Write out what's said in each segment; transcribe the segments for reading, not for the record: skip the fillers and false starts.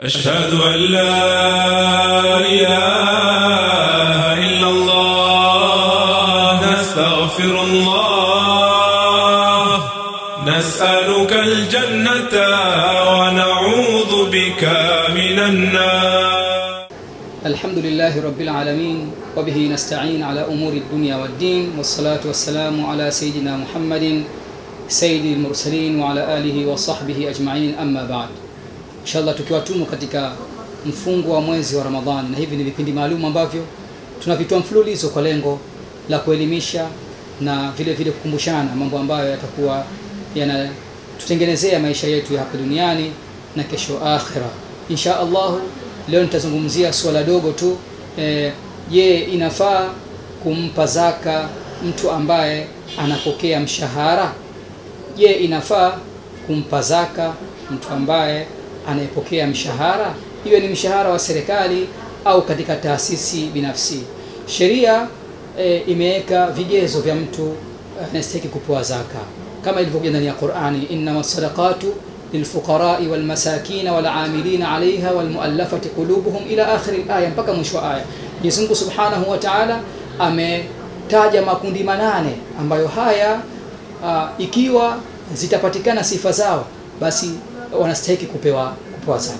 أشهد أن لا إله إلا الله نستغفر الله نسألك الجنة ونعوذ بك من النار. الحمد لله رب العالمين وبه نستعين على أمور الدنيا والدين والصلاة والسلام على سيدنا محمد سيد المرسلين وعلى آله وصحبه أجمعين أما بعد. Inshallah tukiwatumu katika mfungo wa mwezi wa Ramadhani, na hivi ni vipindi maalum ambavyo tunavitoa mfululizo kwa lengo la kuelimisha na vile vile kukumbushana mambo ambayo yatakuwa yanatutengenezea maisha yetu ya hapa duniani na kesho akhira. Inshallah leo nitazungumzia swala dogo tu, je, inafaa kumpa zaka mtu ambaye anapokea mshahara? Je, inafaa kumpa zaka mtu ambaye anayepokea mshahara, iwe ni mshahara wa serikali au katika taasisi binafsi? Sheria imeweka vigezo vya mtu anastahili kupewa zaka kama ilivyokuja ndani ya Qur'ani, innamas sadaqatu lilfuqara'i walmasakin wal'amilina 'alayha walmu'allafati qulubuhum ila akhir al-aya, mpaka mwisho wa aya. Mwenyezi Mungu Subhanahu wa Ta'ala ametaja makundi manane ambayo haya ikiwa zitapatikana sifa zao basi wanastahili kupewa zaka.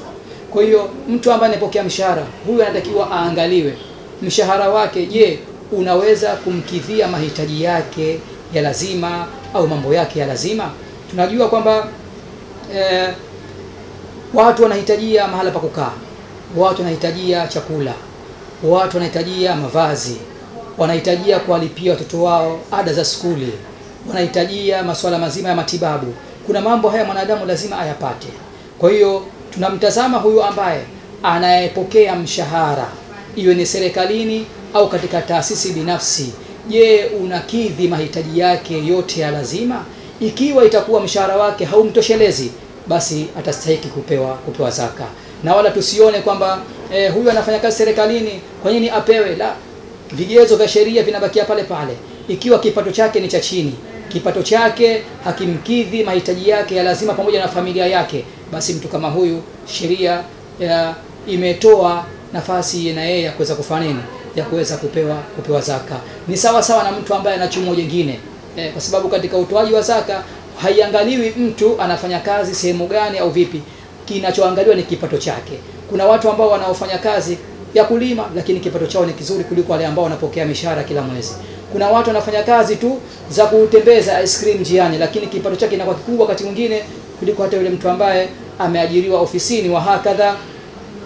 Kwa hiyo mtu ambaye anapokea mshahara, huyu anatakiwa aangaliwe mshahara wake, je, unaweza kumkidhia mahitaji yake ya lazima au mambo yake ya lazima? Tunajua kwamba watu wanahitajia mahala pa kukaa, watu wanahitajia chakula, watu wanahitajia mavazi, wanahitajia kuwalipia watoto wao ada za skuli, wanahitajia masuala mazima ya matibabu. Kuna mambo haya mwanadamu lazima ayapate. Kwa hiyo tunamtazama huyu ambaye anayepokea mshahara, iwe ni serikalini au katika taasisi binafsi, je, unakidhi mahitaji yake yote ya lazima? Ikiwa itakuwa mshahara wake haumtoshelezi, basi atastahili kupewa zaka. Na wala tusione kwamba huyu anafanya kazi serikalini, kwa nini apewe? La, vigezo vya sheria vinabakia pale pale. Ikiwa kipato chake ni cha chini, kipato chake hakimkidhi mahitaji yake ya lazima pamoja na familia yake, basi mtu kama huyu sheria imetoa nafasi na yeye ya kuweza kufanya nini, ya kuweza kupewa zaka. Ni sawa sawa na mtu ambaye ana chumo jingine, kwa sababu katika utoaji wa zaka haiangaliwi mtu anafanya kazi sehemu gani au vipi, kinachoangaliwa ni kipato chake. Kuna watu ambao wanaofanya kazi ya kulima lakini kipato chao ni kizuri kuliko wale ambao wanapokea mishahara kila mwezi. Kuna watu wanafanya kazi tu za kutembeza ice cream njiani lakini kipato chake inakuwa kikubwa wakati mwingine kuliko hata yule mtu ambaye ameajiriwa ofisini wa hakadha.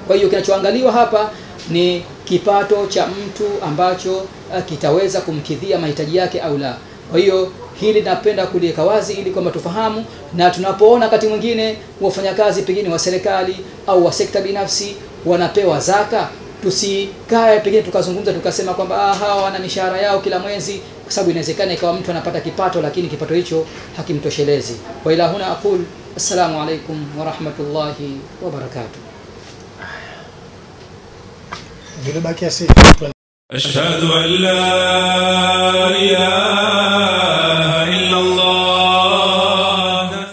Kwa hiyo kinachoangaliwa hapa ni kipato cha mtu ambacho kitaweza kumkidhia mahitaji yake au la. Kwa hiyo hili napenda kuliweka wazi ili kwamba tufahamu, na tunapoona wakati mwingine wafanyakazi pengine wa serikali au wa sekta binafsi wanapewa zaka, tusikae pengine tukazungumza tukasema kwamba hawa wana mishahara yao kila mwezi, kwa sababu inawezekana ikawa mtu anapata kipato lakini kipato hicho hakimtoshelezi. Wa ila huna aqul assalamu alaykum wa rahmatullahi wa barakatuh. Vile baki ashhadu an la ilaha